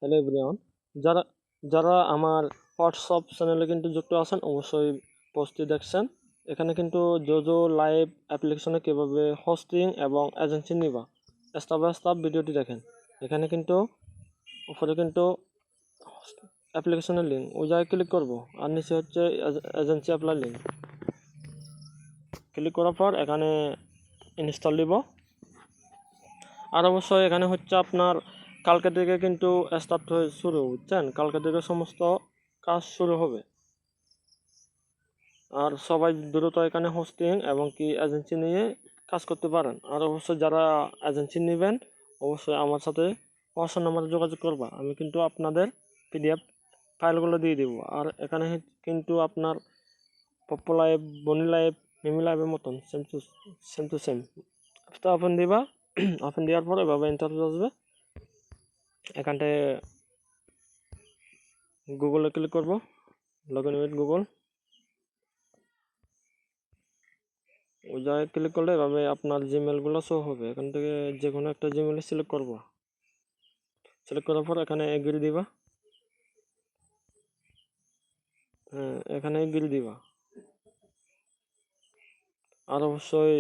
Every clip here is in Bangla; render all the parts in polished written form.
হ্যালো এভরিওয়ান, যারা যারা আমার হোয়াটসঅ্যাপ চ্যানেলে কিন্তু যুক্ত আছেন অবশ্যই পোস্টটি দেখছেন। এখানে কিন্তু জোজো লাইভ অ্যাপ্লিকেশনে কীভাবে হোস্টিং এবং এজেন্সি নিবা স্টেপ বাই স্টেপ ভিডিওটি দেখেন। এখানে কিন্তু উপরে কিন্তু অ্যাপ্লিকেশনের লিঙ্ক ওই জায়গায় ক্লিক করব, আর নিচে হচ্ছে এজেন্সি অ্যাপ্লাই লিঙ্ক। ক্লিক করার পর এখানে ইনস্টল দিব। আর অবশ্যই এখানে হচ্ছে আপনার কালকে থেকে কিন্তু স্টার্ট হয়ে শুরু, বুঝছেন? কালকে থেকে সমস্ত কাজ শুরু হবে। আর সবাই দ্রুত এখানে হোস্টিং এবং কি এজেন্সি নিয়ে কাজ করতে পারেন। আর অবশ্যই যারা এজেন্সি নেবেন অবশ্যই আমার সাথে হোয়াটসঅ্যাপ নাম্বারে যোগাযোগ করবা, আমি কিন্তু আপনাদের পিডিএফ ফাইলগুলো দিয়ে দেব। আর এখানে কিন্তু আপনার পপ্পো লাইভ, বনি লাইভ, মিমি লাইভের মতন সেম টু সেম। তো ওপেন দিবা, ওপেন দেওয়ার পর এভাবে ইন্টারফেস আসবে। এখানটায় গুগলে ক্লিক করব, লগ ইন উইথ গুগল। ওই জায়গায় ক্লিক করলে এভাবে আপনার জিমেলগুলো শো হবে। এখান থেকে যে কোনো একটা জিমেল সিলেক্ট করব। সিলেক্ট করার পর এখানে এগ্রি দিবা। হ্যাঁ, এখানে এগ্রি দিবা। আর অবশ্যই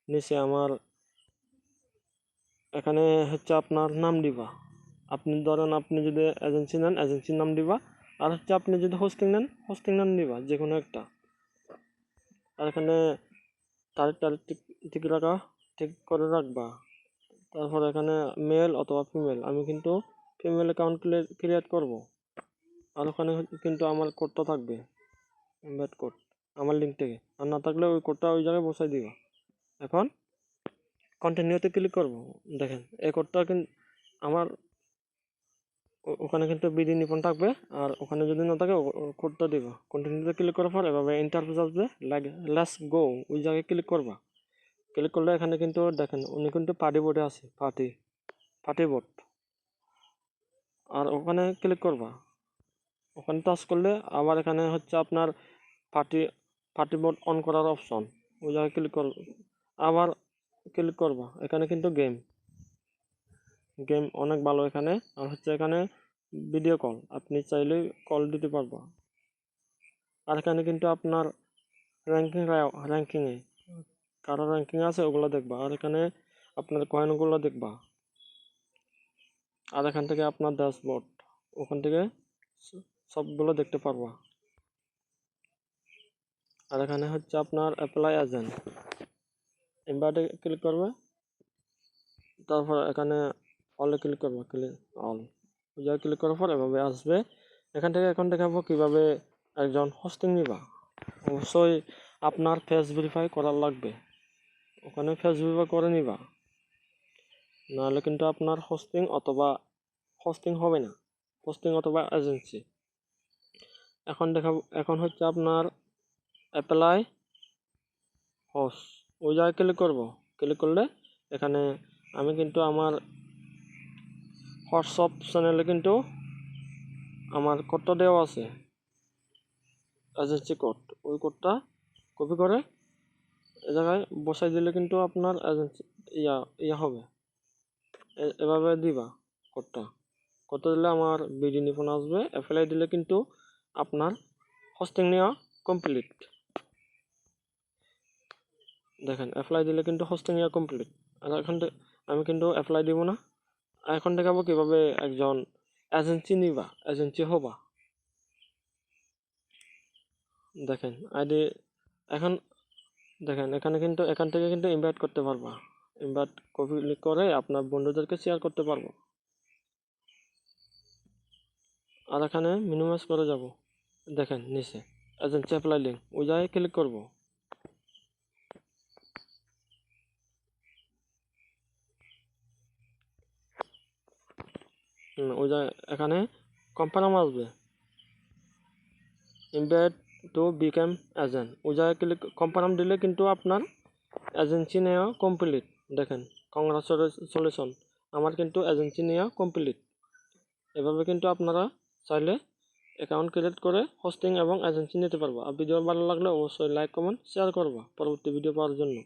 নিচে আমার এখানে হচ্ছে আপনার নাম দিবা। আপনি ধরেন আপনি যদি এজেন্সি নেন এজেন্সির নাম দিবা, আর হচ্ছে আপনি যদি হোস্টিং নেন হোস্টিং নাম দিবা, যে কোনো একটা। আর এখানে তারিখ ঠিক রাখা, ঠিক করে রাখবা। তারপর এখানে মেল অথবা ফিমেল, আমি কিন্তু ফিমেল অ্যাকাউন্ট ক্রিয়েট করব। আর ওখানে কিন্তু আমার কোডটা থাকবে, ইনভাইট কোড আমার লিঙ্ক থেকে। আর না থাকলে ওই কোডটা ওই জায়গায় বসাই দিবা। এখন কন্টিনিউতে ক্লিক করব। দেখেন এই কোডটা কিন্তু আমার ওখানে কিন্তু বিডি নিপন থাকবে, আর ওখানে যদি না থাকে কোডটা দিব। কন্টিনিউতে ক্লিক করার পর এভাবে ইন্টারফেস আসবে, লেটস গো ওই জায়গায় ক্লিক করবা। ক্লিক করলে এখানে কিন্তু দেখেন উনি কিন্তু পার্টি বোর্ডে আছে, পার্টি বোর্ড। আর ওখানে ক্লিক করবা, ওখানে টাচ করলে আবার এখানে হচ্ছে আপনার পার্টি বোর্ড অন করার অপশন, ওই জায়গায় ক্লিক করব। আবার ক্লিক করবা, এখানে কিন্তু গেম অনেক ভালো এখানে। আর হচ্ছে এখানে ভিডিও কল, আপনি চাইলেই কল দিতে পারবা। আর এখানে কিন্তু আপনার র্যাঙ্কিংয়ে কারো র্যাঙ্কিং আছে ওগুলো দেখবা। আর এখানে আপনার কয়েনগুলো দেখবা। আর এখান থেকে আপনার ড্যাশবোর্ড, ওখান থেকে সবগুলো দেখতে পারবা। আর এখানে হচ্ছে আপনার অ্যাপ্লাই এজেন্ট, ইনভাইটে ক্লিক করবে। তারপর এখানে অলে ক্লিক করবো, অল ওই জায়গায় ক্লিক করার পর এভাবে আসবে। এখান থেকে এখন দেখাবো কিভাবে একজন হোস্টিং নিবা। অবশ্যই আপনার ফেস ভেরিফাই করার লাগবে, ওখানে ফেস ভেরিফাই করে নিবা, নাহলে কিন্তু আপনার হোস্টিং হবে না, হোস্টিং অথবা এজেন্সি। এখন হচ্ছে আপনার অ্যাপ্লাই হোস্ট, ওই জায়গায় ক্লিক করব। ক্লিক করলে এখানে আমি কিন্তু আমার হোয়াটসঅ্যাপ চ্যানেলে কিন্তু আমার কোডটা দেওয়া আছে, এজেন্সি কোড। ওই কোডটা কপি করে এ জায়গায় বসাই দিলে কিন্তু আপনার এজেন্সি ইয়া হবে। এভাবে দিবা কোডটা দিলে আমার বিডি নিপন আসবে। অ্যাপ্লাই দিলে কিন্তু আপনার হোস্টিং নেওয়া কমপ্লিট। দেখেন অ্যাপ্লাই দিলে কিন্তু হোস্টিং নেওয়া কমপ্লিট। আর আমি কিন্তু অ্যাপ্লাই দিব না। এখন দেখাবো কিভাবে একজন এজেন্সি হবা। দেখেন আইডি এখন দেখেন এখান থেকে কিন্তু ইনভাইট করতে পারবা। ইনভাইট কপি করে আপনার বন্ধুদেরকে শেয়ার করতে পারবো। আর এখানে মিনিমাইজ করে যাব। দেখেন নিচে এজেন্সি অ্যাপ্লাই লিঙ্ক, ওই জায়গায় ক্লিক করব। ওই জায়গায় এখানে কনফার্ম আসবে, ইনভাইট টু বিকাম এজেন্ট। ওই জায়গায় কনফার্ম দিলে কিন্তু আপনার এজেন্সি নেওয়া কমপ্লিট। দেখেন কংগ্রাচুলেশন, আমার কিন্তু এজেন্সি নেওয়া কমপ্লিট। এভাবে কিন্তু আপনারা চাইলে অ্যাকাউন্ট ক্রিয়েট করে হোস্টিং এবং এজেন্সি নিতে পারবো। আর ভিডিও ভালো লাগলে অবশ্যই লাইক কমেন্ট শেয়ার করবা পরবর্তী ভিডিও পাওয়ার জন্য।